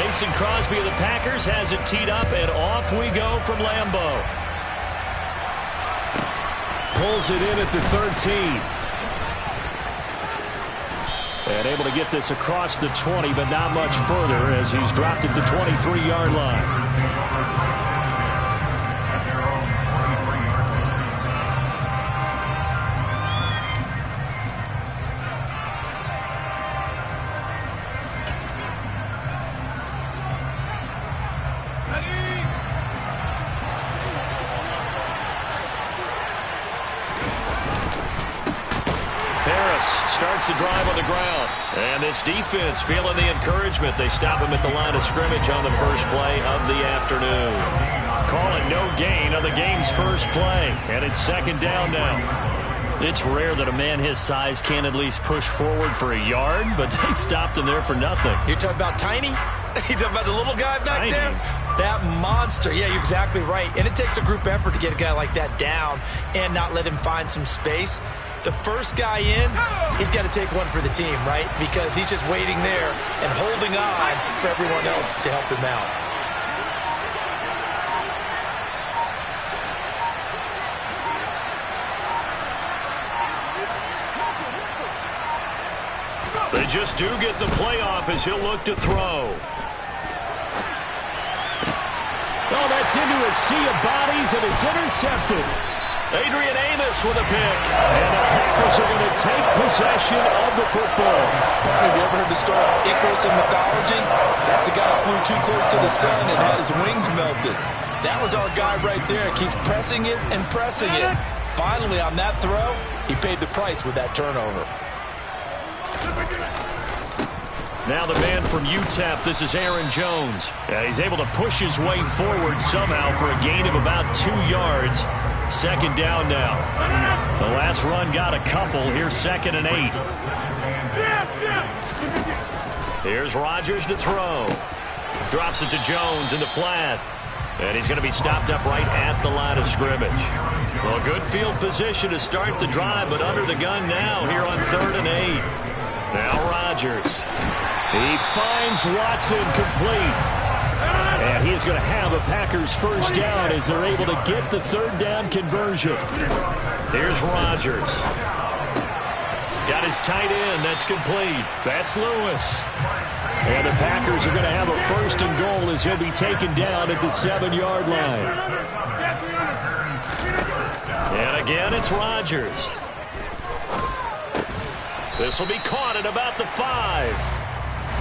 Mason Crosby of the Packers has it teed up, and off we go from Lambeau. Pulls it in at the 13. And able to get this across the 20, but not much further as he's dropped it to 23-yard line. Starts the drive on the ground. And this defense feeling the encouragement. They stop him at the line of scrimmage on the first play of the afternoon. Call it no gain on the game's first play. And it's second down now. It's rare that a man his size can at least push forward for a yard, but they stopped him there for nothing. You're talking about tiny? You're talking about the little guy back Tiny. there? That monster. Yeah, you're exactly right. And it takes a group effort to get a guy like that down and not let him find some space. The first guy in, he's got to take one for the team, right? Because he's just waiting there and holding on for everyone else to help him out. They just do get the playoff as he'll look to throw. Oh, that's into a sea of bodies, and it's intercepted. Adrian Amos with a pick. And the Packers are going to take possession of the football. Have you ever heard the story of Icarus in mythology? That's the guy who flew too close to the sun and had his wings melted. That was our guy right there. Keeps pressing it and pressing it. Finally, on that throw, he paid the price with that turnover. Now the man from UTEP, this is Aaron Jones. He's able to push his way forward somehow for a gain of about 2 yards. Second down now. The last run got a couple. Here's 2nd and 8. Here's Rodgers to throw. Drops it to Jones in the flat. And he's going to be stopped up right at the line of scrimmage. Well, good field position to start the drive, but under the gun now here on 3rd and 8. Now Rodgers. He finds Watson complete. And he is going to have a Packers first down as they're able to get the 3rd down conversion. Here's Rodgers. Got his tight end. That's complete. That's Lewis. And the Packers are going to have a 1st and goal as he'll be taken down at the 7-yard line. And again, it's Rodgers. This will be caught at about the 5.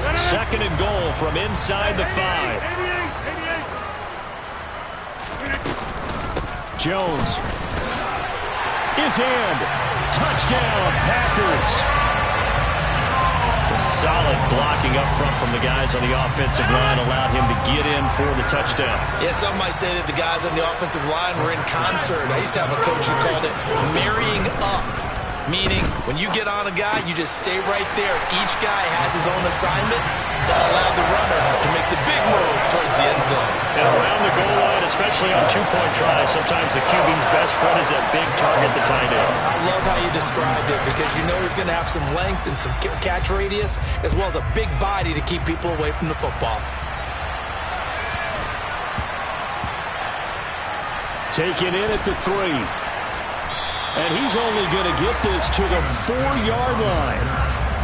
2nd and goal from inside the 5. Jones is in. Touchdown, Packers. A solid blocking up front from the guys on the offensive line allowed him to get in for the touchdown. Yeah, some might say that the guys on the offensive line were in concert. I used to have a coach who called it marrying up. Meaning, when you get on a guy, you just stay right there. Each guy has his own assignment that allowed the runner to make the big move towards the end zone. And around the goal line, especially on 2-point tries, sometimes the QB's best friend is that big target, the tight end. I love how you described it because you know he's going to have some length and some catch radius as well as a big body to keep people away from the football. Taken in at the 3. And he's only going to get this to the 4-yard line.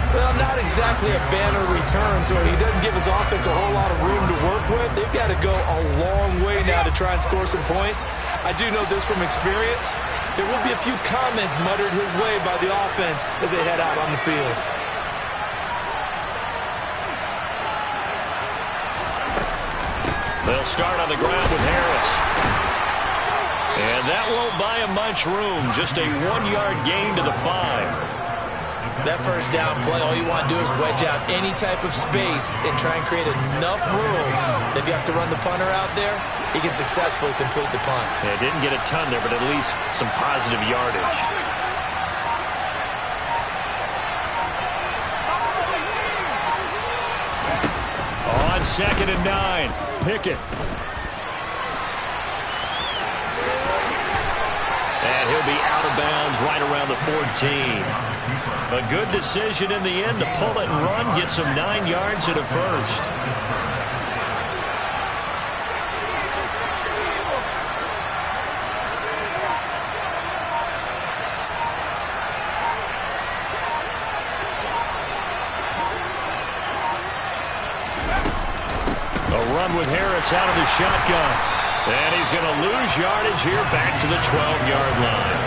Well, not exactly a banner return, so he doesn't give his offense a whole lot of room to work with. They've got to go a long way now to try and score some points. I do know this from experience. There will be a few comments muttered his way by the offense as they head out on the field. They'll start on the ground with Harris. And that won't buy him much room. Just a 1-yard gain to the 5. That first down play, all you want to do is wedge out any type of space and try and create enough room that if you have to run the punter out there, he can successfully complete the punt. Yeah, didn't get a ton there, but at least some positive yardage. On 2nd and 9, Pickett. And he'll be out of bounds right around the 14. A good decision in the end to pull it and run, get some 9 yards at a first. run with Harris out of the shotgun. And he's going to lose yardage here back to the 12-yard line.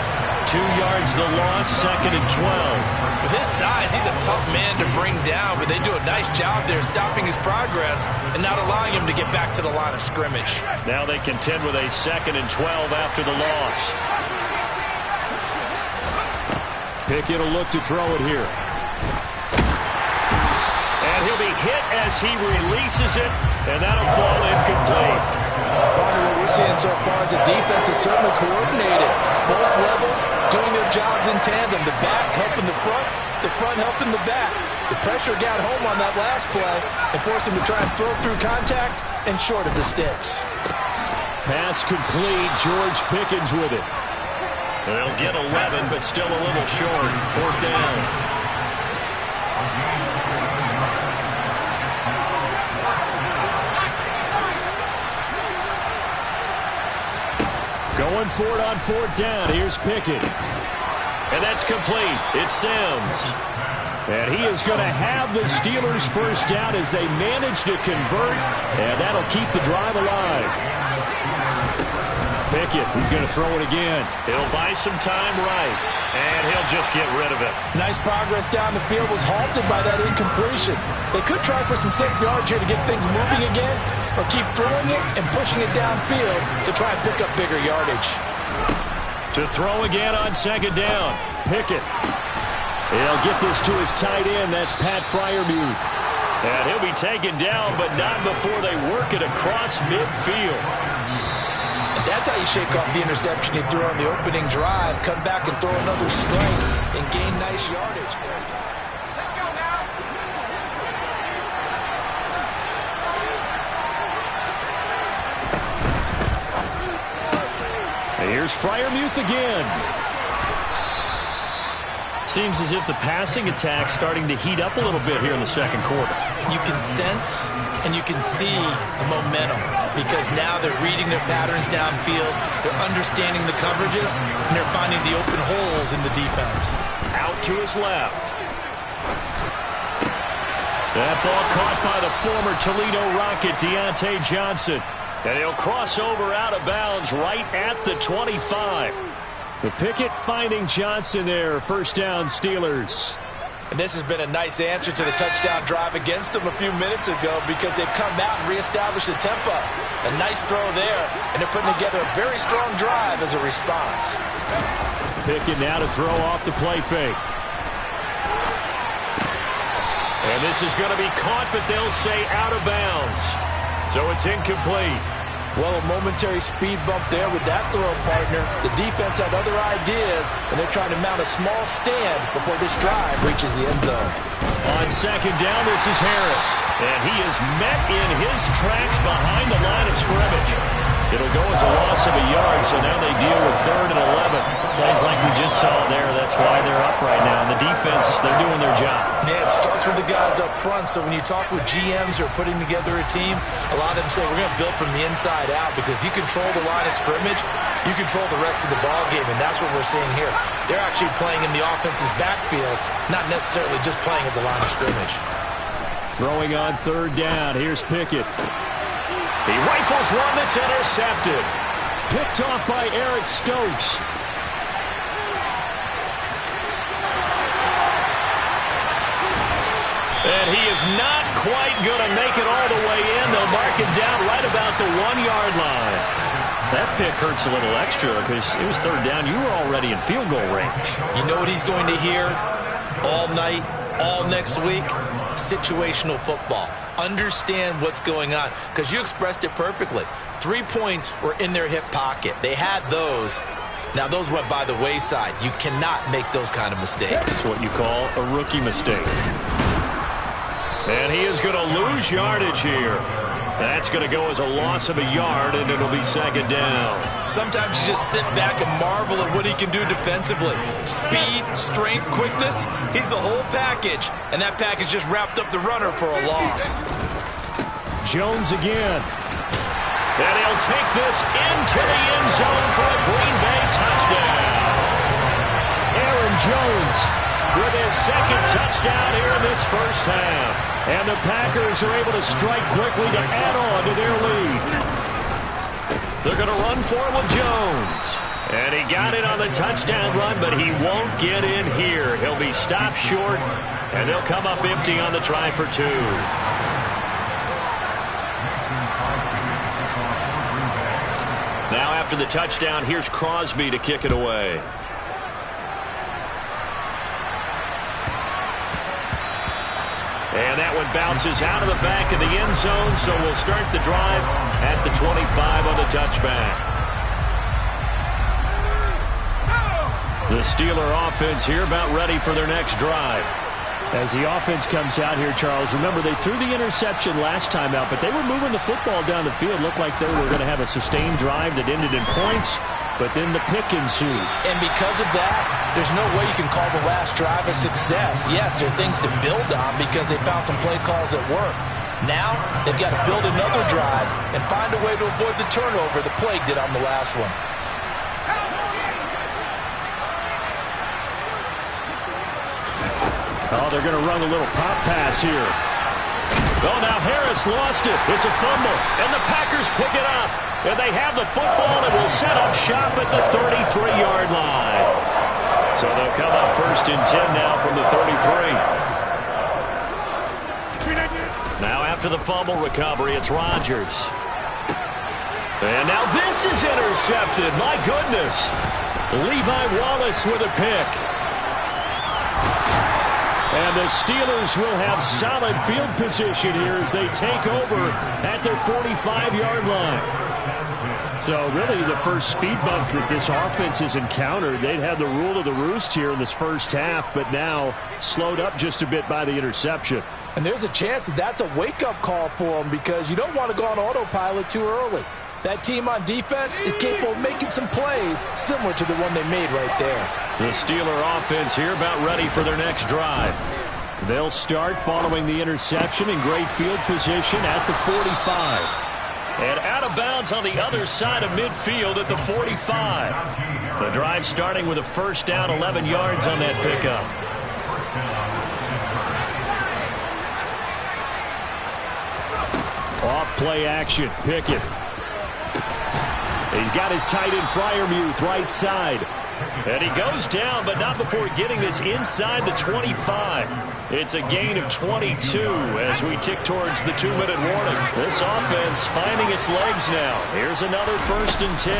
2 yards the loss, 2nd and 12. With his size, he's a tough man to bring down, but they do a nice job there stopping his progress and not allowing him to get back to the line of scrimmage. Now they contend with a 2nd and 12 after the loss. Pickett will look to throw it here. And he'll be hit as he releases it, and that'll fall incomplete. What we're seeing so far is the defense is certainly coordinated. Both levels doing their jobs in tandem. The back helping the front helping the back. The pressure got home on that last play and forced him to try and throw through contact and short of the sticks. Pass complete. George Pickens with it. They'll get 11, but still a little short. 4th down. Going for it on 4th down. Here's Pickett. And that's complete. It's Sims. And he is going to have the Steelers' first down as they manage to convert. And that'll keep the drive alive. Pickett, he's going to throw it again. He'll buy some time right. And he'll just get rid of it. Nice progress down the field was halted by that incompletion. They could try for some safe yards here to get things moving again, or keep throwing it and pushing it downfield to try and pick up bigger yardage. To throw again on 2nd down. Pickett. He'll get this to his tight end. That's Pat Freiermuth. And he'll be taken down, but not before they work it across midfield. And that's how you shake off the interception you threw on the opening drive. Come back and throw another strike and gain nice yardage. Here's Freiermuth again. Seems as if the passing attack's starting to heat up a little bit here in the 2nd quarter. You can sense and you can see the momentum because now they're reading their patterns downfield, they're understanding the coverages, and they're finding the open holes in the defense. Out to his left. That ball caught by the former Toledo Rocket, Deontay Johnson. And he'll cross over out of bounds right at the 25. The Pickett finding Johnson there. First down, Steelers. And this has been a nice answer to the touchdown drive against them a few minutes ago because they've come out and reestablished the tempo. A nice throw there, and they're putting together a very strong drive as a response. Pickett now to throw off the play fake. And this is going to be caught, but they'll say out of bounds. So it's incomplete. Well, a momentary speed bump there with that throw, partner. The defense had other ideas, and they're trying to mount a small stand before this drive reaches the end zone. On 2nd down, this is Harris. And he is met in his tracks behind the line of scrimmage. It'll go as a loss of a yard, so now they deal with 3rd and 11. Plays like we just saw there. That's why they're up right now. And the defense, they're doing their job. Yeah, it starts with the guys up front. So when you talk with GMs who are putting together a team, a lot of them say we're going to build from the inside out because if you control the line of scrimmage, you control the rest of the ball game, and that's what we're seeing here. They're actually playing in the offense's backfield, not necessarily just playing at the line of scrimmage. Throwing on 3rd down. Here's Pickett. He rifles one that's intercepted. Picked off by Eric Stokes. And he is not quite going to make it all the way in. They'll mark him down right about the 1-yard line. That pick hurts a little extra because it was 3rd down. You were already in field goal range. You know what he's going to hear all night, all next week? Situational football. Understand what's going on because you expressed it perfectly. 3 points were in their hip pocket. They had those. Now, those went by the wayside. You cannot make those kind of mistakes. That's what you call a rookie mistake. And he is going to lose yardage here. That's going to go as a loss of a yard, and it'll be 2nd down. Sometimes you just sit back and marvel at what he can do defensively. Speed, strength, quickness, he's the whole package. And that package just wrapped up the runner for a loss. Jones again. And he'll take this into the end zone for a Green Bay touchdown. Aaron Jones with his second touchdown here in this first half. And the Packers are able to strike quickly to add on to their lead. They're going to run for it with Jones. And he got it on the touchdown run, but he won't get in here. He'll be stopped short, and they'll come up empty on the try for 2. Now after the touchdown, here's Crosby to kick it away. And that one bounces out of the back of the end zone, so we'll start the drive at the 25 on the touchback. The Steeler offense here about ready for their next drive. As the offense comes out here, Charles, remember they threw the interception last time out, but they were moving the football down the field. Looked like they were going to have a sustained drive that ended in points, but then the pick ensued. And because of that, there's no way you can call the last drive a success. Yes, there are things to build on because they found some play calls that work. Now, they've got to build another drive and find a way to avoid the turnover that plagued it on the last one. Oh, they're going to run a little pop pass here. Oh, now Harris lost it. It's a fumble, and the Packers pick it up. And they have the football and will set up shop at the 33-yard line. So they'll come up 1st and 10 now from the 33. Now after the fumble recovery, it's Rodgers. And now this is intercepted. My goodness. Levi Wallace with a pick. And the Steelers will have solid field position here as they take over at their 45-yard line. So really the first speed bump that this offense has encountered, they'd had the rule of the roost here in this first half, but now slowed up just a bit by the interception. And there's a chance that that's a wake-up call for them because you don't want to go on autopilot too early. That team on defense is capable of making some plays similar to the one they made right there. The Steeler offense here about ready for their next drive. They'll start following the interception in great field position at the 45. And out of bounds on the other side of midfield at the 45. The drive starting with a first down, 11 yards on that pickup. Off play action, Pickett. He's got his tight end Freiermuth right side. And he goes down, but not before getting this inside the 25. It's a gain of 22 as we tick towards the 2-minute warning. This offense finding its legs now. Here's another 1st and 10.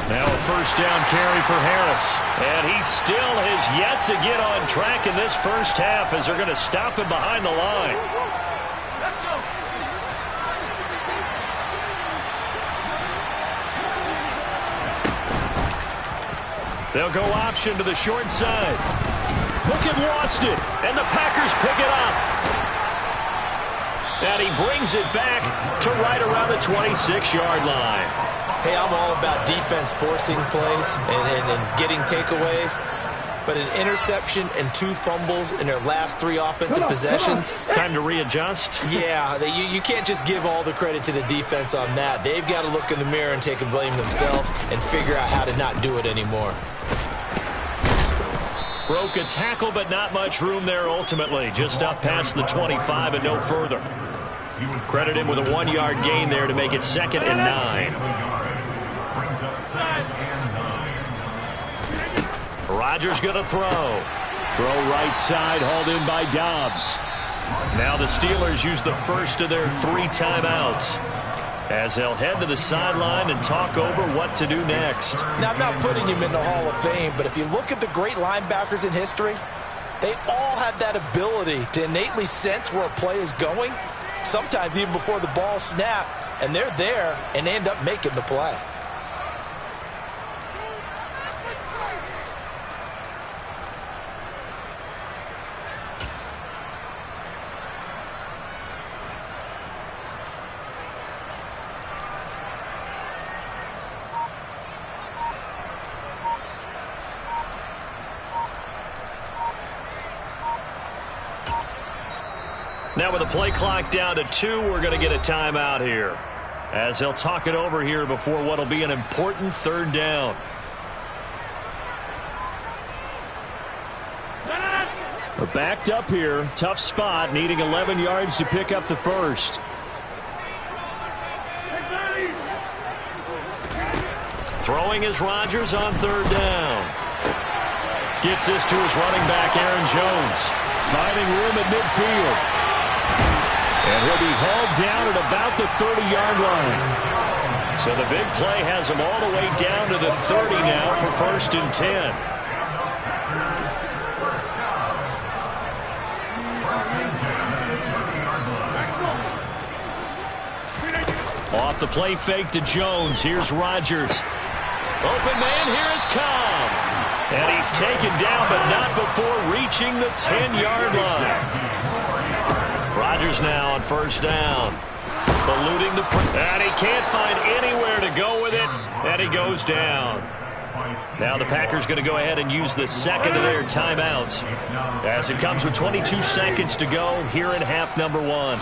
Now a first down carry for Harris. And he still has yet to get on track in this first half as they're going to stop him behind the line. They'll go option to the short side. Pickett lost it, and the Packers pick it up. And he brings it back to right around the 26-yard line. Hey, I'm all about defense forcing plays and getting takeaways. But an interception and 2 fumbles in their last 3 offensive possessions. Time to readjust. Yeah, you can't just give all the credit to the defense on that. They've got to look in the mirror and take a blame themselves and figure out how to not do it anymore. Broke a tackle, but not much room there ultimately. Just up past the 25 and no further. Credit him with a 1-yard gain there to make it 2nd and 9. Rodgers going to throw. Throw right side, hauled in by Dobbs. Now the Steelers use the first of their 3 timeouts as they'll head to the sideline and talk over what to do next. Now, I'm not putting him in the Hall of Fame, but if you look at the great linebackers in history, they all have that ability to innately sense where a play is going, sometimes even before the ball snaps, and they're there and end up making the play. Now with the play clock down to 2, we're going to get a timeout here as they'll talk it over here before what will be an important 3rd down. We're backed up here. Tough spot, needing 11 yards to pick up the first. Throwing is Rodgers on third down. Gets this to his running back, Aaron Jones. Finding room at midfield. And he'll be hauled down at about the 30-yard line. So the big play has him all the way down to the 30 now for 1st and 10. Off the play fake to Jones. Here's Rodgers. Open man, here is Cobb. And he's taken down, but not before reaching the 10-yard line. Rodgers now on 1st down. Eluding the and he can't find anywhere to go with it, and he goes down. Now the Packers going to go ahead and use the second of their timeouts as it comes with 22 seconds to go here in half number 1.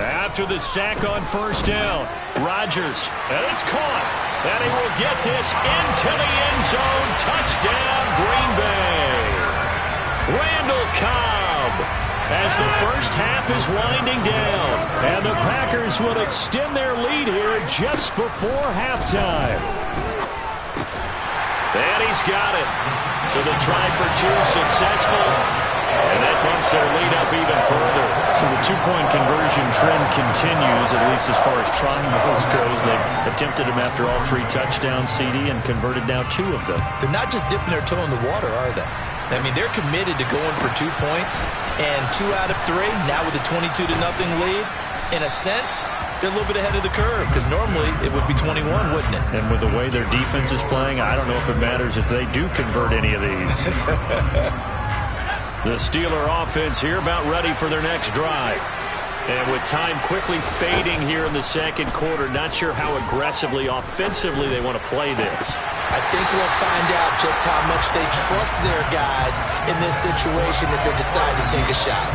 After the sack on 1st down, Rodgers, and it's caught, and he will get this into the end zone. Touchdown, Green Bay. Randall Cobb, as the first half is winding down, and the Packers will extend their lead here just before halftime. And he's got it. So the try for 2 successful. And that bumps their lead up even further. So the two-point conversion trend continues, at least as far as trying those goes. They've attempted them after all 3 touchdowns, CD, and converted now 2 of them. They're not just dipping their toe in the water, are they? I mean, they're committed to going for 2 points, and 2 out of 3, now with a 22-0 lead. In a sense, they're a little bit ahead of the curve, because normally it would be 21, wouldn't it? And with the way their defense is playing, I don't know if it matters if they do convert any of these. The Steeler offense here about ready for their next drive. And with time quickly fading here in the second quarter, not sure how aggressively, offensively they want to play this. I think we'll find out just how much they trust their guys in this situation if they decide to take a shot.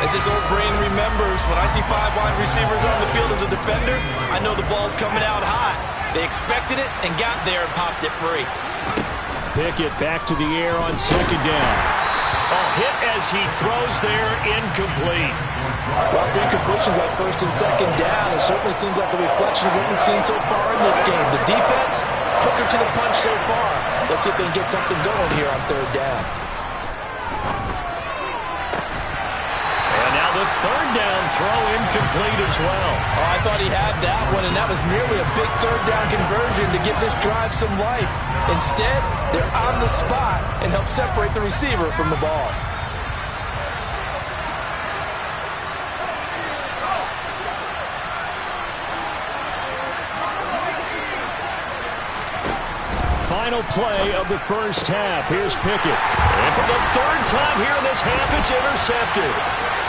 As this old brain remembers, when I see 5 wide receivers on the field as a defender, I know the ball's coming out high. They expected it and got there and popped it free. Pickett back to the air on 2nd down. A hit as he throws there, incomplete. Well, the incompletions on 1st and 2nd down, it certainly seems like a reflection of what we've seen so far in this game. The defense, quicker to the punch so far. Let's see if they can get something going here on 3rd down. And now the 3rd down throw incomplete as well. Oh, I thought he had that one, and that was nearly a big 3rd down conversion to give this drive some life. Instead, they're on the spot and help separate the receiver from the ball. Final play of the first half. Here's Pickett. And for the 3rd time here in this half, it's intercepted.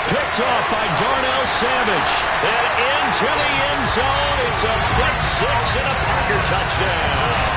Picked off by Darnell Savage. And into the end zone. It's a pick 6 and a Packer touchdown.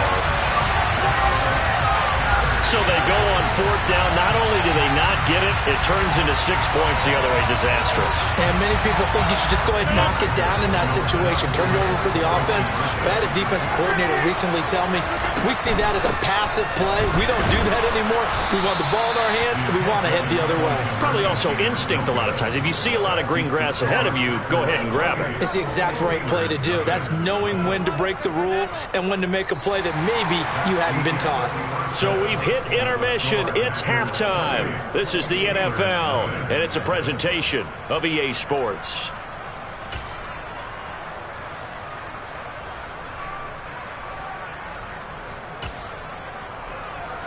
So they go on 4th down. Not only do they not get it, it turns into 6 points the other way. Disastrous. And many people think you should just go ahead and knock it down in that situation. Turn it over for the offense. But I had a defensive coordinator recently tell me, we see that as a passive play. We don't do that anymore. We want the ball in our hands, and we want to head the other way. Probably also instinct a lot of times. If you see a lot of green grass ahead of you, go ahead and grab it. It's the exact right play to do. That's knowing when to break the rules and when to make a play that maybe you hadn't been taught. So we've hit intermission. It's halftime. This is the NFL, and it's a presentation of EA Sports.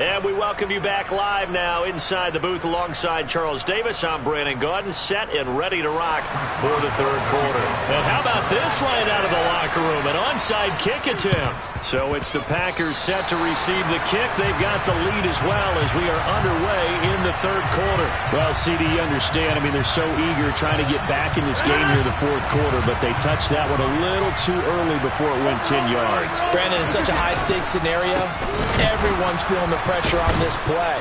And we welcome you back live now inside the booth alongside Charles Davis. I'm Brandon Gaudin, set and ready to rock for the 3rd quarter. And how about this right out of the locker room? An onside kick attempt. So it's the Packers set to receive the kick. They've got the lead as well as we are underway in the 3rd quarter. Well, CD, you understand. I mean, they're so eager trying to get back in this game here in the 4th quarter, but they touched that one a little too early before it went 10 yards. Brandon, in such a high-stakes scenario, everyone's feeling the pressure on this play.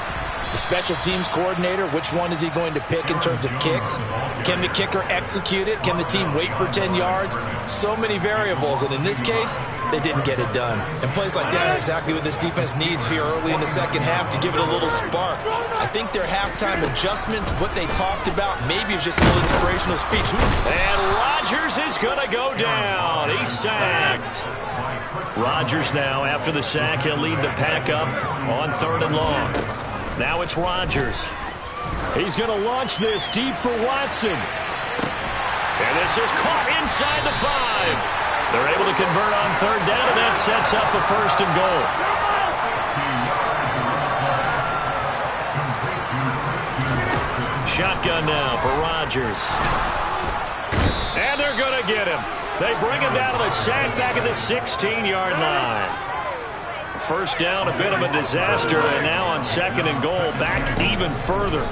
The special teams coordinator, which one is he going to pick in terms of kicks? Can the kicker execute it? Can the team wait for 10 yards? So many variables, and in this case, they didn't get it done. And plays like that are exactly what this defense needs here early in the second half to give it a little spark. I think their halftime adjustment, what they talked about, maybe it was just a little inspirational speech. And Rodgers is going to go down. He's sacked. Rodgers now, after the sack, he'll lead the pack up on 3rd and long. Now it's Rodgers. He's going to launch this deep for Watson. And this is caught inside the 5. They're able to convert on 3rd down, and that sets up a 1st and goal. Shotgun now for Rodgers. And they're going to get him. They bring him down to the sack back at the 16-yard line. 1st down, a bit of a disaster, and now on 2nd and goal, back even further.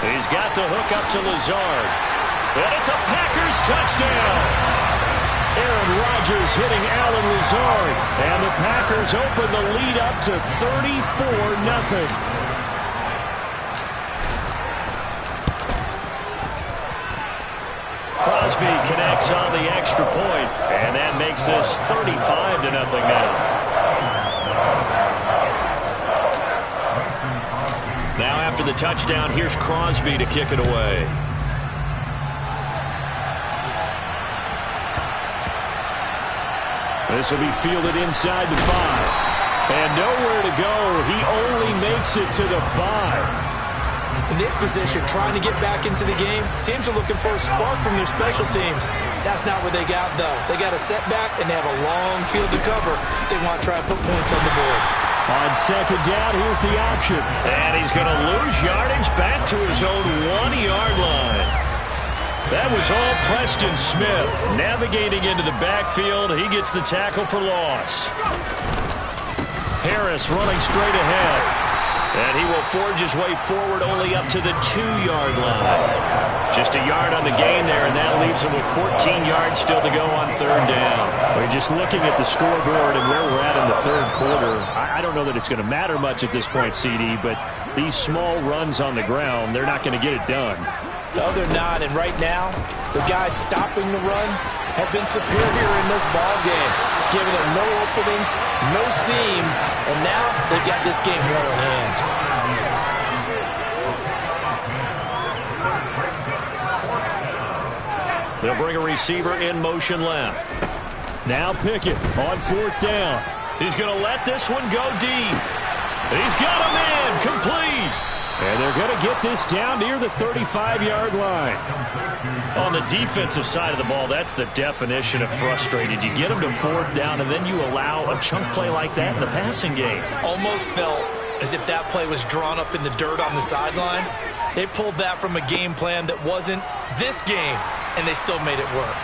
He's got the hook up to Lazard. And it's a Packers touchdown. Aaron Rodgers hitting Allen Lazard. And the Packers open the lead up to 34-0. Crosby connects on the extra point, and that makes this 35-0 now. Now after the touchdown, here's Crosby to kick it away. This will be fielded inside the 5. And nowhere to go. He only makes it to the 5. In this position, trying to get back into the game, teams are looking for a spark from their special teams. That's not what they got, though. They got a setback, and they have a long field to cover if they want to try and put points on the board. On 2nd down, here's the option. And he's going to lose yardage back to his own 1-yard line. That was all Preston Smith. Navigating into the backfield, he gets the tackle for loss. Harris running straight ahead. And he will forge his way forward only up to the 2-yard line. Just a yard on the gain there, and that leaves him with 14 yards still to go on 3rd down. We're just looking at the scoreboard and where we're at in the 3rd quarter. I don't know that it's going to matter much at this point, CD, but these small runs on the ground, they're not going to get it done. No, they're not, and right now, the guys stopping the run have been superior in this ball game, giving it no openings, no seams, and now they've got this game well in hand. They'll bring a receiver in motion left. Now Pickett on 4th down. He's going to let this one go deep. He's got a man complete. And they're going to get this down near the 35-yard line. On the defensive side of the ball, that's the definition of frustrated. You get them to 4th down, and then you allow a chunk play like that in the passing game. Almost felt as if that play was drawn up in the dirt on the sideline. They pulled that from a game plan that wasn't this game, and they still made it work.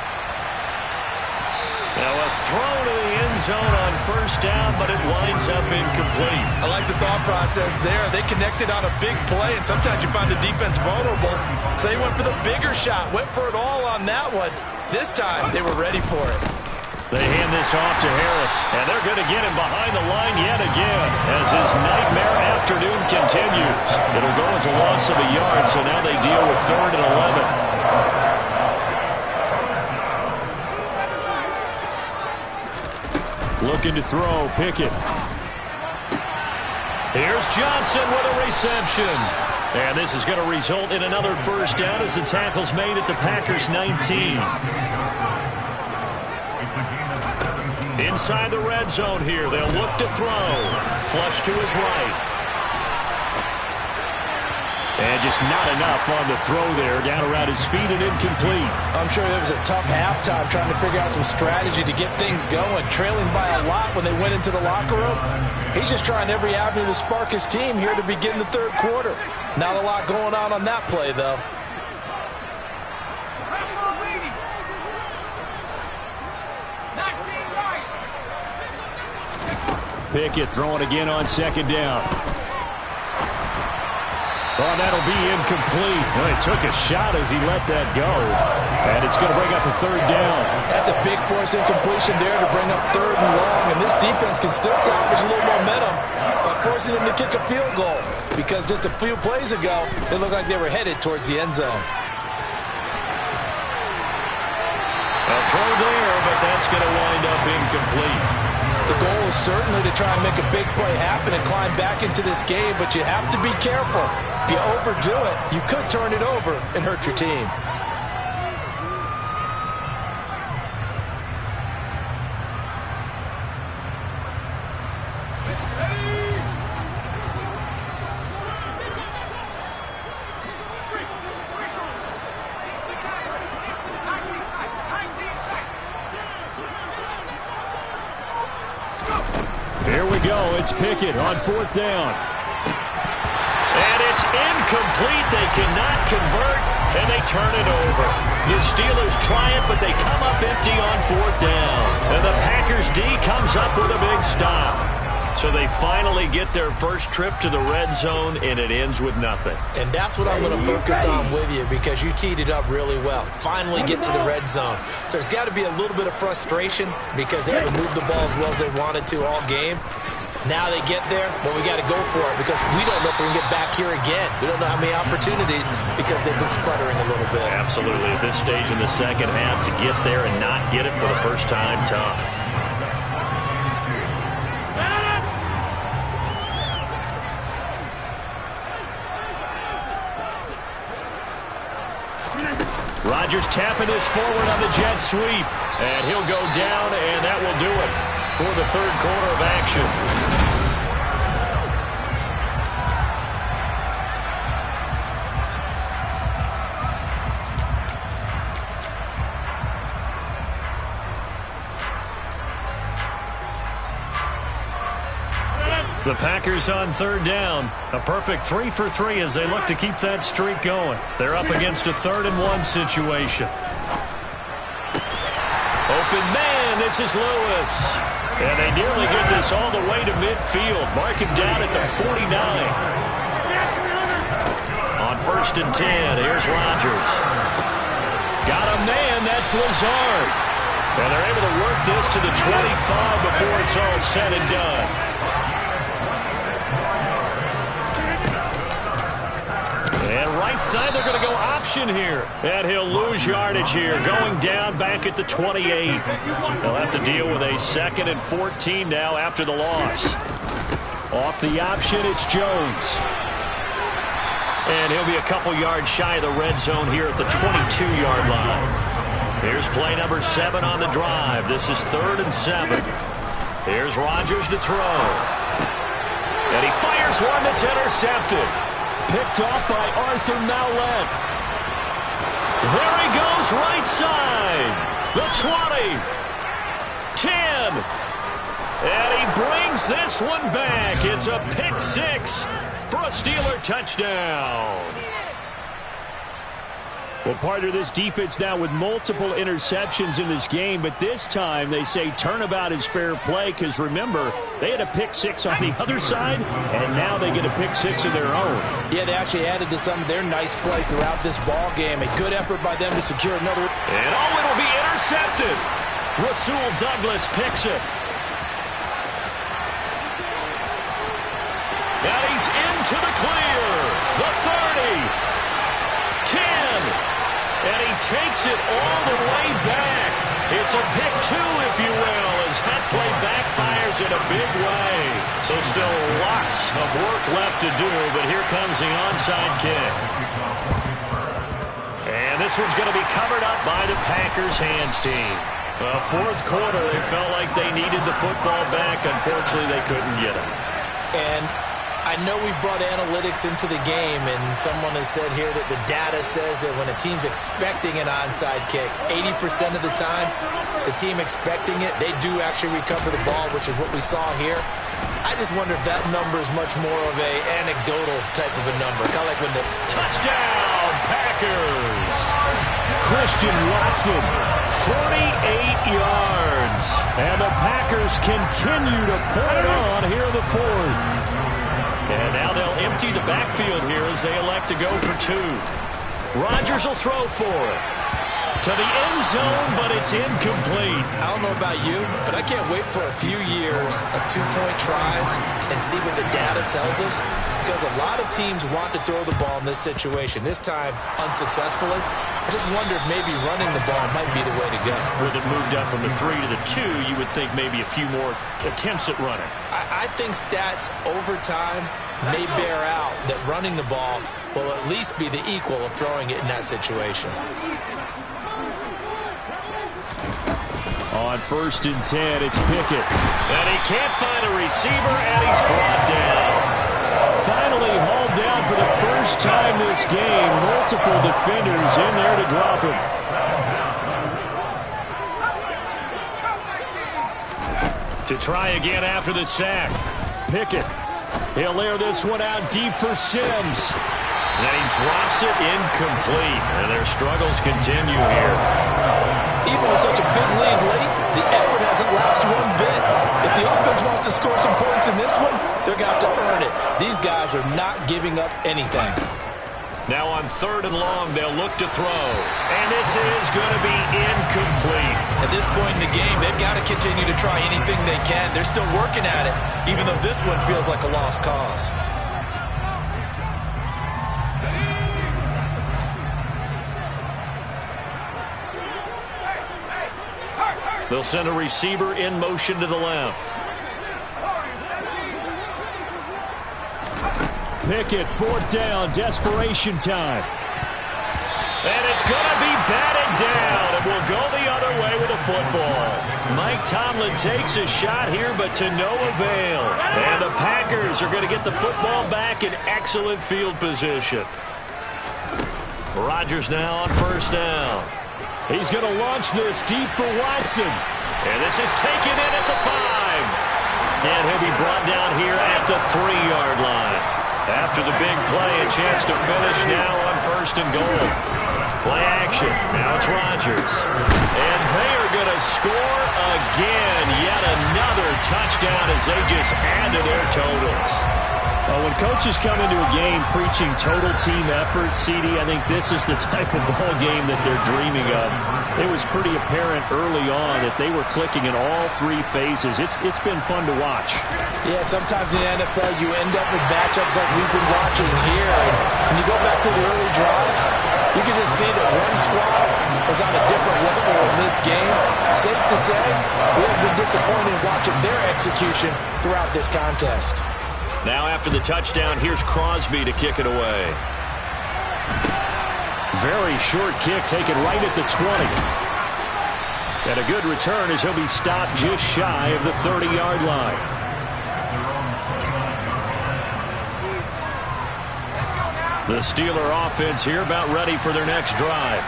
Now a throw to the end zone on 1st down, but it winds up incomplete. I like the thought process there. They connected on a big play, and sometimes you find the defense vulnerable. So they went for the bigger shot, went for it all on that one. This time, they were ready for it. They hand this off to Harris, and they're going to get him behind the line yet again as his nightmare afternoon continues. It'll go as a loss of a yard, so now they deal with 3rd and 11. Looking to throw, Pickett. Here's Johnson with a reception. And this is going to result in another 1st down as the tackle's made at the Packers' 19. Inside the red zone here, they'll look to throw. Flush to his right. And just not enough on the throw there. Down around his feet and incomplete. I'm sure there was a tough halftime trying to figure out some strategy to get things going. Trailing by a lot when they went into the locker room. He's just trying every avenue to spark his team here to begin the 3rd quarter. Not a lot going on that play, though. Pickett throwing again on 2nd down. Oh, that'll be incomplete. Well, he took a shot as he let that go. And it's going to bring up a 3rd down. That's a big force incompletion there to bring up 3rd and long. And this defense can still salvage a little momentum by forcing them to kick a field goal. Because just a few plays ago, it looked like they were headed towards the end zone. A throw there, but that's going to wind up incomplete. The goal is certainly to try and make a big play happen and climb back into this game, but you have to be careful. If you overdo it, you could turn it over and hurt your team. Here we go. It's Pickett on 4th down. And it's incomplete. They cannot convert, and they turn it over. The Steelers try it, but they come up empty on 4th down. And the Packers D comes up with a big stop. So they finally get their first trip to the red zone, and it ends with nothing. And that's what I'm going to focus on with you, because you teed it up really well. Finally get to the red zone. So there's got to be a little bit of frustration because they haven't moved the ball as well as they wanted to all game. Now they get there, but we got to go for it because we don't know if we can get back here again. We don't know how many opportunities because they've been sputtering a little bit. Absolutely. At this stage in the second half, to get there and not get it for the first time, tough. Rodgers tapping this forward on the jet sweep. And he'll go down, and that will do it for the third quarter of action. The Packers on 3rd down. A perfect 3 for 3 as they look to keep that streak going. They're up against a 3rd and 1 situation. Open man, this is Lewis. And they nearly get this all the way to midfield. Mark him down at the 49. On 1st and 10, here's Rodgers. Got a man, that's Lazard. And they're able to work this to the 25 before it's all said and done. And right side, they're going to go option here. And he'll lose yardage here, going down back at the 28. They'll have to deal with a 2nd and 14 now after the loss. Off the option, it's Jones. And he'll be a couple yards shy of the red zone here at the 22-yard line. Here's play number 7 on the drive. This is 3rd and 7. Here's Rodgers to throw. And he fires one that's intercepted. Picked off by Arthur Maulet. There he goes, right side. The 20. 10. And he brings this one back. It's a pick 6 for a Steeler touchdown. Well, partner, this defense now with multiple interceptions in this game, but this time they say turnabout is fair play because, remember, they had a pick 6 on the other side, and now they get a pick 6 of their own. Yeah, they actually added to some of their nice play throughout this ball game. A good effort by them to secure another. And it'll be intercepted. Rasul Douglas picks it. Now he's into the clear. The 30. 10. And he takes it all the way back. It's a pick 2, if you will, as that play backfires in a big way. So still lots of work left to do, but here comes the onside kick. And this one's going to be covered up by the Packers hands team. Well, 4th quarter, they felt like they needed the football back. Unfortunately, they couldn't get it. And I know we brought analytics into the game, and someone has said here that the data says that when a team's expecting an onside kick, 80% of the time, the team expecting it, they do actually recover the ball, which is what we saw here. I just wonder if that number is much more of a anecdotal type of a number. Kind of like when the touchdown Packers. Christian Watson, 48 yards. And the Packers continue to pour it on here in the 4th. And now they'll empty the backfield here as they elect to go for 2. Rodgers will throw for it. to the end zone, but it's incomplete. I don't know about you, but I can't wait for a few years of two-point tries and see what the data tells us, because a lot of teams want to throw the ball in this situation, this time unsuccessfully. I just wonder if maybe running the ball might be the way to go. With it moved up from the 3 to the 2, you would think maybe a few more attempts at running. I think stats over time may bear out that running the ball will at least be the equal of throwing it in that situation. On 1st and 10, it's Pickett. And he can't find a receiver, and he's brought down. Finally hauled down for the first time this game. Multiple defenders in there to drop him. To try again after the sack. Pickett. He'll air this one out deep for Sims. And he drops it incomplete. And their struggles continue here. Even with such a big lead late, the effort hasn't lasted one bit. If the offense wants to score some points in this one, they're going to have to earn it. These guys are not giving up anything. Now on 3rd and long, they'll look to throw. And this is going to be incomplete. At this point in the game, they've got to continue to try anything they can. They're still working at it, even though this one feels like a lost cause. They'll send a receiver in motion to the left. Pickett, 4th down, desperation time. And it's going to be batted down, and will go the other way with a football. Mike Tomlin takes a shot here, but to no avail. And the Packers are going to get the football back in excellent field position. Rodgers now on 1st down. He's going to launch this deep for Watson. And this is taken in at the 5. And he'll be brought down here at the 3-yard line. After the big play, a chance to finish now on 1st and goal. Play action. Now it's Rodgers. And they are going to score again. Yet another touchdown as they just add to their totals. When coaches come into a game preaching total team effort, CD, I think this is the type of ball game that they're dreaming of. It was pretty apparent early on that they were clicking in all 3 phases. It's been fun to watch. Yeah, sometimes in the NFL you end up with matchups like we've been watching here. And when you go back to the early drives, you can just see that one squad was on a different level in this game. Safe to say, we have been disappointed watching their execution throughout this contest. Now after the touchdown, here's Crosby to kick it away. Very short kick taken right at the 20. And a good return as he'll be stopped just shy of the 30-yard line. The Steeler offense here about ready for their next drive.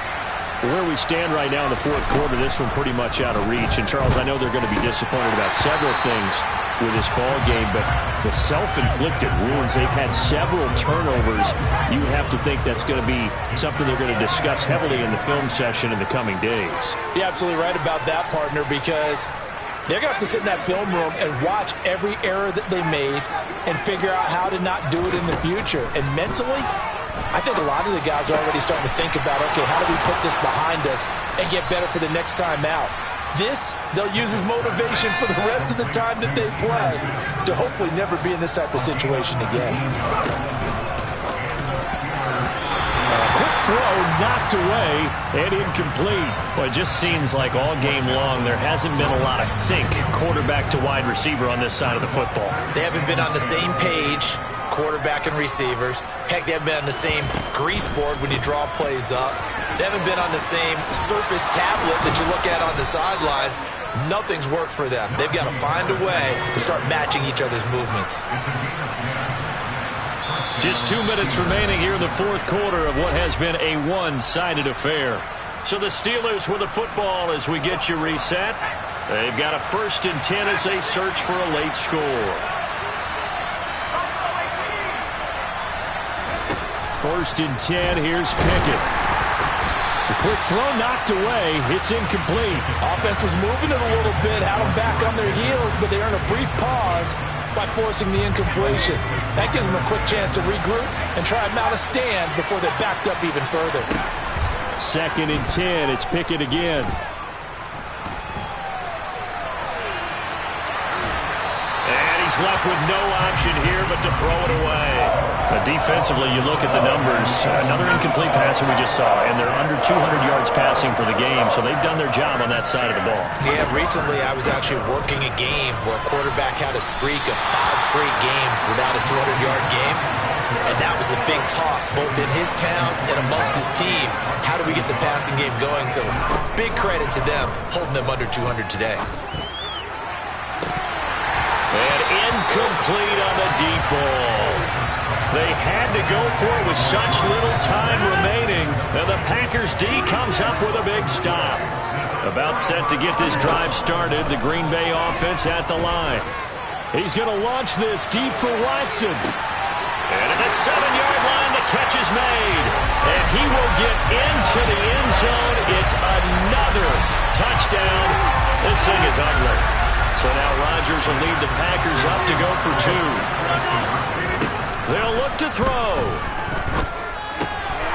Where we stand right now in the 4th quarter, this one pretty much out of reach. And, Charles, I know they're going to be disappointed about several things with this ball game, but the self-inflicted wounds, they've had several turnovers. You would have to think that's going to be something they're going to discuss heavily in the film session in the coming days. You're absolutely right about that, partner, because they're going to have to sit in that film room and watch every error that they made and figure out how to not do it in the future. And mentally, I think a lot of the guys are already starting to think about, okay, how do we put this behind us and get better for the next time out? This, they'll use as motivation for the rest of the time that they play to hopefully never be in this type of situation again. Quick throw knocked away and incomplete. Well, it just seems like all game long there hasn't been a lot of sync quarterback to wide receiver on this side of the football. They haven't been on the same page, quarterback and receivers. Heck, they haven't been on the same grease board when you draw plays up. They haven't been on the same surface tablet that you look at on the sidelines. Nothing's worked for them. They've got to find a way to start matching each other's movements. Just 2 minutes remaining here in the 4th quarter of what has been a one-sided affair. So the Steelers with the football as we get you reset. They've got a 1st and 10 as they search for a late score. 1st and 10, here's Pickett. The quick throw knocked away. It's incomplete. Offense was moving it a little bit, had them back on their heels, but they earned a brief pause by forcing the incompletion. That gives them a quick chance to regroup and try and mount a stand before they backed up even further. 2nd and 10. It's Pickett again. And he's left with no option here but to throw it away. Defensively, you look at the numbers. Another incomplete pass that we just saw, and they're under 200 yards passing for the game, so they've done their job on that side of the ball. Yeah, recently I was actually working a game where a quarterback had a streak of 5 straight games without a 200-yard game, and that was a big talk, both in his town and amongst his team. How do we get the passing game going? So big credit to them, holding them under 200 today. And incomplete on the deep ball. They had to go for it with such little time remaining. And the Packers D comes up with a big stop. About set to get this drive started, the Green Bay offense at the line. He's going to launch this deep for Watson. And at the 7-yard line, the catch is made. And he will get into the end zone. It's another touchdown. This thing is ugly. So now Rodgers will lead the Packers up to go for 2. They'll look to throw.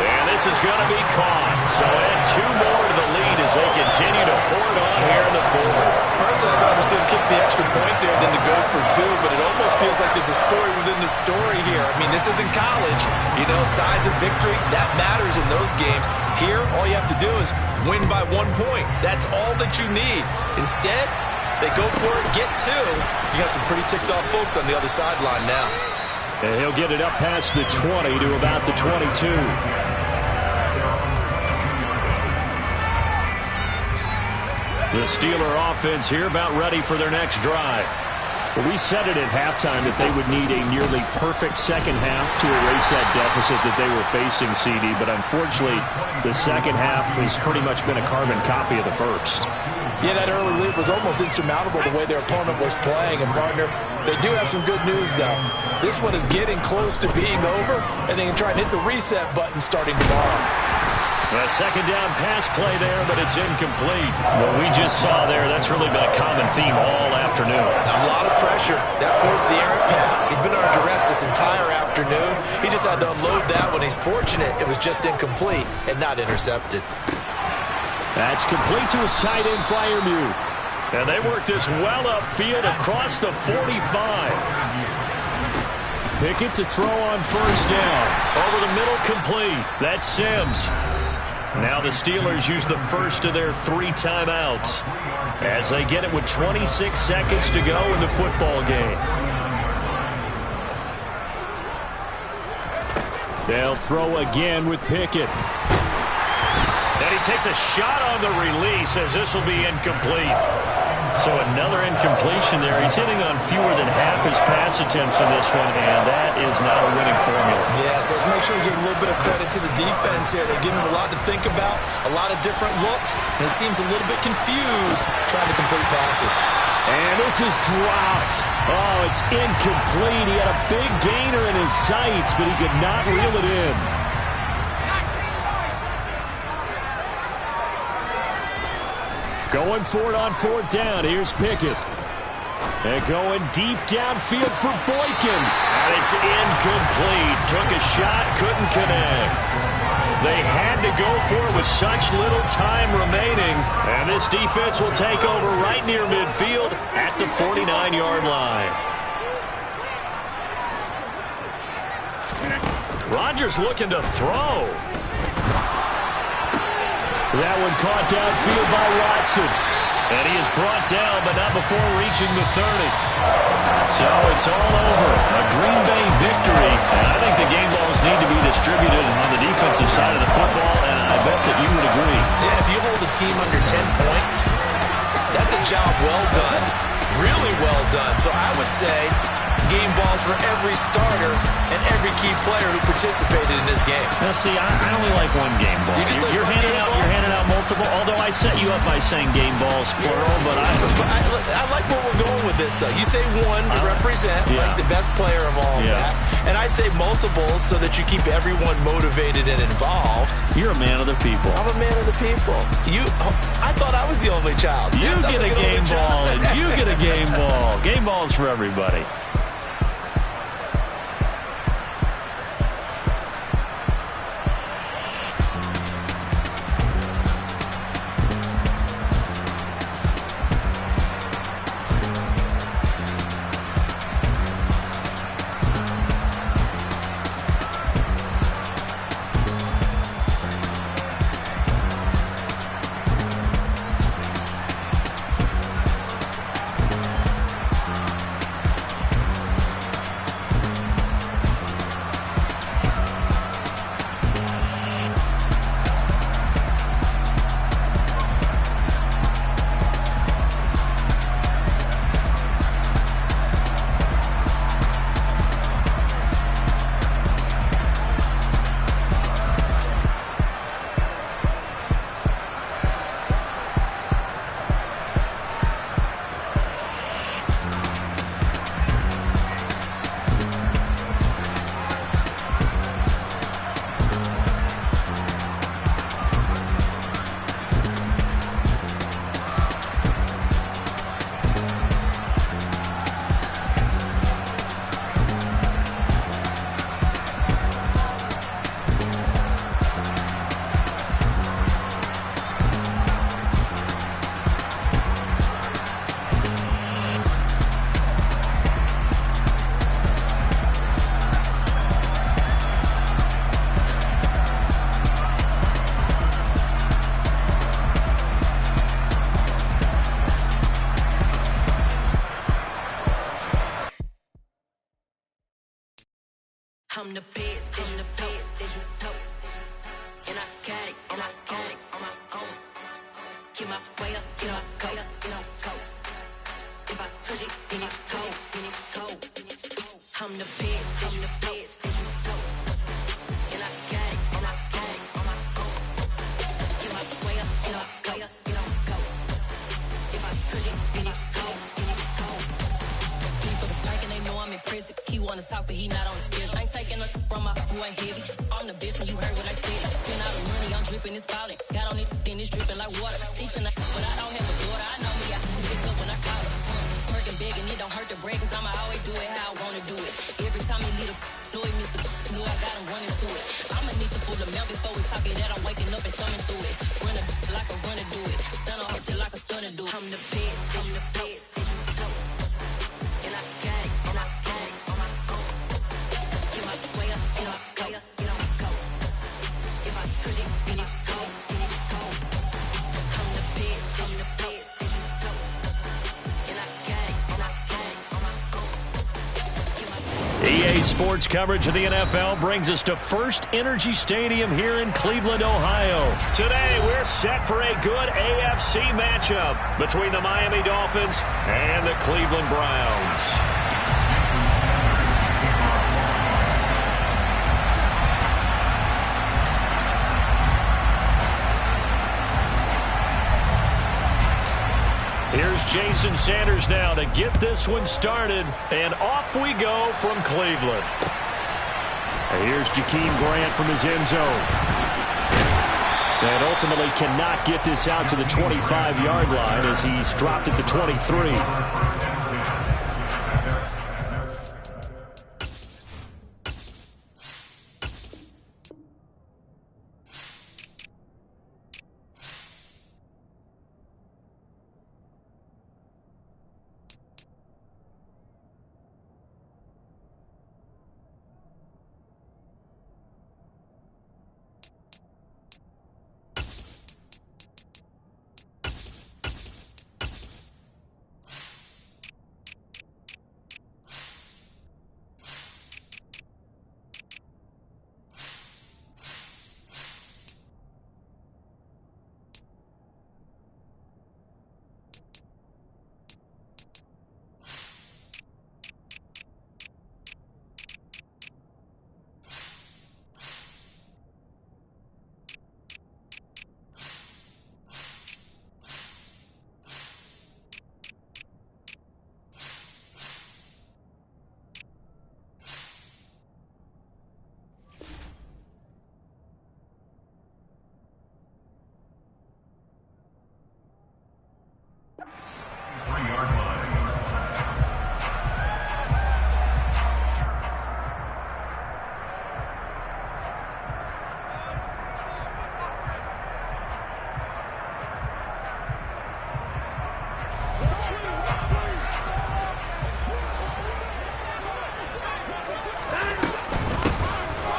And this is going to be caught. So add 2 more to the lead as they continue to pour it on here in the 4th. Personally, I'd rather see him kick the extra point there than to go for 2, but it almost feels like there's a story within the story here. I mean, this isn't college. You know, size of victory, that matters in those games. Here, all you have to do is win by 1 point. That's all that you need. Instead, they go for it, get 2. You got some pretty ticked off folks on the other sideline now. And he'll get it up past the 20 to about the 22. The Steeler offense here about ready for their next drive. Well, we said it at halftime that they would need a nearly perfect second half to erase that deficit that they were facing, CD. But unfortunately, the second half has pretty much been a carbon copy of the first. Yeah, that early lead was almost insurmountable the way their opponent was playing. And, partner, they do have some good news, though. This one is getting close to being over, and they can try and hit the reset button starting tomorrow. A second down pass play there, but it's incomplete. What we just saw there, that's really been a common theme all afternoon. A lot of pressure. That forced the errant pass. He's been under duress this entire afternoon. He just had to unload that one. He's fortunate it was just incomplete and not intercepted. That's complete to his tight end, Freiermuth. And they work this well upfield across the 45. Pickett to throw on first down. Over the middle, complete. That's Sims. Now the Steelers use the first of their 3 timeouts as they get it with 26 seconds to go in the football game. They'll throw again with Pickett. And he takes a shot on the release as this will be incomplete. So another incompletion there. He's hitting on fewer than half his pass attempts in this one, and that is not a winning formula. Yeah, so let's make sure we give a little bit of credit to the defense here. They're giving him a lot to think about, a lot of different looks, and he seems a little bit confused trying to complete passes. And this is dropped. Oh, it's incomplete. He had a big gainer in his sights, but he could not reel it in. Going for it on 4th down. Here's Pickett. And going deep downfield for Boykin. And it's incomplete. Took a shot, couldn't connect. They had to go for it with such little time remaining. And this defense will take over right near midfield at the 49-yard line. Rodgers looking to throw. That one caught downfield by Watson. And he is brought down, but not before reaching the 30. So it's all over. A Green Bay victory. And I think the game balls need to be distributed on the defensive side of the football, and I bet that you would agree. Yeah, if you hold a team under 10 points, that's a job well done. Really well done. So I would say game balls for every starter and every key player who participated in this game. Now, see, I only like one game ball. You're handing out multiple, although I set you up by saying game balls, plural, but I like where we're going with this. You say one to represent like the best player of all that, and I say multiples so that you keep everyone motivated and involved. You're a man of the people. I'm a man of the people. I thought I was the only child. You get a game ball, and you get a game ball. Game balls for everybody. I'm the best, and the best, and you know. And I got it, and I got it on my own. Get my way up, get my go, go. If I touch it, then it's cold, then it's cold. I'm the best, and the best, and you know. And I got it, and I got it on my own. Get my way up, get my go. If I touch it, then it's cold, then it's cold. People the park and they know I'm impressive. He wanna talk, but he not on the schedule. I ain't taking nothing from my boy heavy. I'm the best, and you heard what I said. Spend all the money, I'm dripping, it's falling. Got on it, then it's dripping like water. Teaching, but I don't have a daughter. I know me, I can pick up when I call her. Working big, and it don't hurt to break, cause I'ma always do it how I wanna do it. Every time he lead a know it, Mr. Knew I got him running to it. I'ma need to pull the milk before we talk it that I'm waking up and thumbing through it. Run a like a runner do it. Stun on her till like a stunner do it. I'm the best, and the best, and you know. And I got it, and I got it on my own. Get my way up, get my go. If I touch it, then it's cold, then it's cold. I'm the best, and the best, and you know. And I got it, and I got it on my own. EA Sports coverage of the NFL brings us to First Energy Stadium here in Cleveland, Ohio. Today, we're set for a good AFC matchup between the Miami Dolphins and the Cleveland Browns. Here's Jason Sanders now to get this one started, and off we go from Cleveland. And here's Jakeem Grant from his end zone. And ultimately cannot get this out to the 25-yard line as he's dropped it to 23.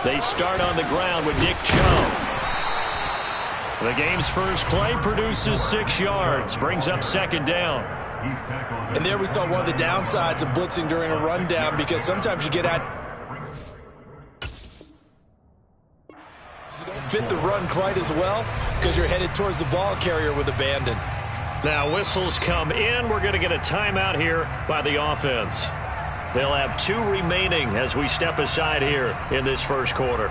They start on the ground with Nick Chubb. The game's first play produces 6 yards, brings up second down. And there we saw one of the downsides of blitzing during a rundown, because sometimes you get out. You don't fit the run quite as well because you're headed towards the ball carrier with abandon. Now whistles come in. We're going to get a timeout here by the offense. They'll have 2 remaining as we step aside here in this first quarter.